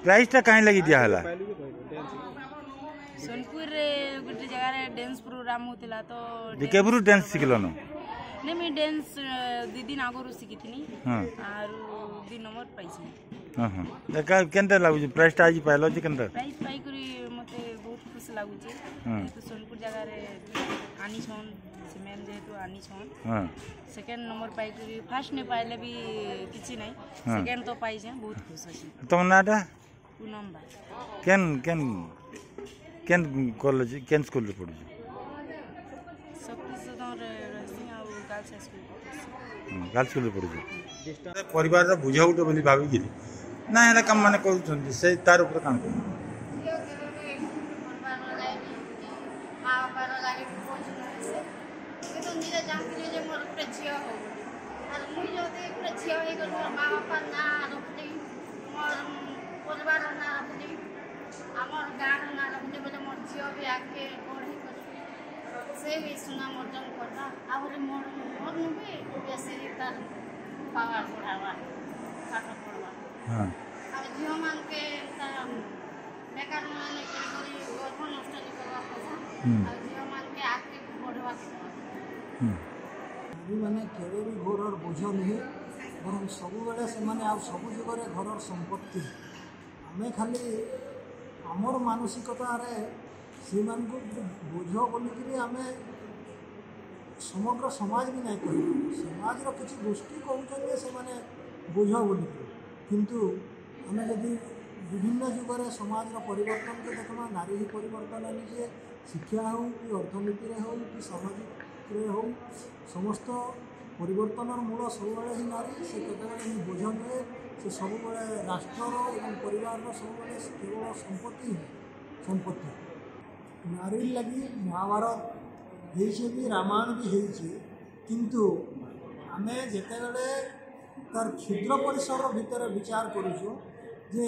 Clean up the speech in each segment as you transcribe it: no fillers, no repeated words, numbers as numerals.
Price टा कहीं लगी दिया हला सोनपुर रे गुटे जगह रे डांस प्रोग्राम होतला तो केबरू डांस सिखलो न ने मैं डांस 2 दिन आगरो सिखितनी हां आर 2 नंबर पाइछि हां हां एका केनता लागु प्राइस टा आज पाइलो जे केनता प्राइस पाई करी मते बहुत खुश लागु छे तो सोनपुर जगह रे आनी छन से मैम जेतु आनी छन हां सेकंड नंबर पाई करी फर्स्ट ने पाइले भी किछि नै सेकंड तो पाइ छे बहुत खुश अछि तुम नाटा नंबर केन केन केन कॉलेज केन स्कूल रे पढु शक्ति सदन रे रसिंग आ गर्ल्स स्कूल गर्ल्स स्कूल रे पढु परिवार रा बुझाउट बोली भाबी गिरी ना एला काम माने कहउछन से तार ऊपर काम कर আমার গান না রাখতে বলে মোর ঝিও বি আগে পড়ি সে বি সুনাম অর্জন করবা আহরে মোর মোর নবি বেশি তার পাওয়ার বড়াবা পাঠ পড়বা হ্যাঁ আর ঝিও মানকে তার বেকার মানে করি গর্ভ নষ্ট করবা কথা আর ঝিও মানকে আগে পড়বা ମାନେ କେବେ ବି ଘରର ବୋଝ ନୁହେଁ ବରଂ ସବୁବେଳେ ସେମାନେ ଆଉ ସବୁ ଯୁଗରେ ଘରର ସମ୍ପତ୍ତି ଆମେ ଖାଲି ଆମର ମାନସିକତାରେ ସେମାନଙ୍କୁ ବୋଝ ବୋଲିକିରି ଆମେ ସମଗ୍ର ସମାଜ ବି ନାଇଁ କହିବୁ ସମାଜର କିଛି ଗୋଷ୍ଠୀ କହୁଛନ୍ତି ସେମାନେ ବୋଝ ବୋଲିକିରି କିନ୍ତୁ ଆମେ ଯଦି ବିଭିନ୍ନ ଯୁଗରେ ସମାଜର ପରିବର୍ତ୍ତନକୁ ଦେଖିବା ନାରୀ ପରିବର୍ତ୍ତନ ନିଜେ ଶିକ୍ଷା ହେଉ କି ଅର୍ଥନୀତିରେ ହେଉ କି ସାମାଜିକରେ ହେଉ ସମସ୍ତ ପରିବର୍ତ୍ତନର ମୂଳ ସବୁବେଳେ ହିଁ ନାରୀ ସେ କେତେବେଳେ ହିଁ ବୋଝ ନୁହେଁ ସେ ସବୁବେଳେ ରାଷ୍ଟ୍ରର ଏବଂ ପରିବାରର ସବୁବେଳେ କେବଳ ସମ୍ପତ୍ତି ସମ୍ପତ୍ତି ନାରୀ ଲାଗି ମହାଭାରତ ହେଇଛି ବି ରାମାୟଣ ବି ହେଇଛି କିନ୍ତୁ ଆମେ ଯେତେବେଳେ ତାର କ୍ଷୁଦ୍ର ପରିସର ଭିତରେ ବିଚାର କରୁଛୁ ଯେ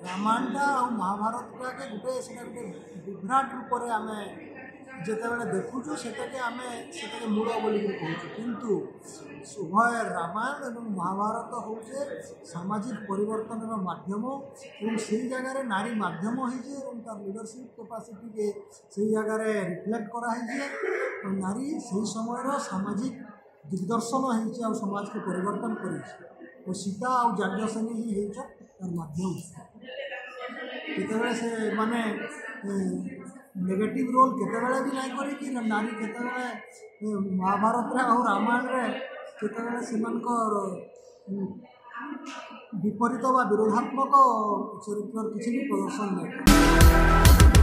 ରାମାୟଣଟା ଆଉ ମହାଭାରତଟାକେ ଗୋଟେ ସେଟା ଗୋଟେ ବିଭ୍ରାଟ ରୂପରେ ଆମେ ଯେତେବେଳେ ଦେଖୁଛୁ ସେଟାକେ ଆମେ ସେଟାକେ ମୂଳ ବୋଲିକି କହୁଛୁ କିନ୍ତୁ ଉଭୟ ରାମାୟଣ ଏବଂ ମହାଭାରତ ହେଉଛି ସାମାଜିକ ପରିବର୍ତ୍ତନର ମାଧ୍ୟମ ଏବଂ ସେଇ ଜାଗାରେ ନାରୀ ମାଧ୍ୟମ ହେଇଛି ଏବଂ ତାର লিডারশিপ ক্যাপাসিটিকে সেই জায়গায় রিফ্লেক্ট করা হয়েছে নারী সেই সময়ের সামাজিক দিগদর্শন হয়েছে আর সমাজকে পরিবর্তন করেছে ও সীতা আর যাজ্ঞসেনী হি হয়েছে তার মাধ্যম যেতবে সে মানে नेगेटिव रोल केतेबेले भी नहीं करी कि नारी केतेबेले महाभारत रे और रामायण रे केतेबेले सेमानकर विपरीत बा विरोधात्मक चरित्र किसी भी प्रदर्शन नहीं।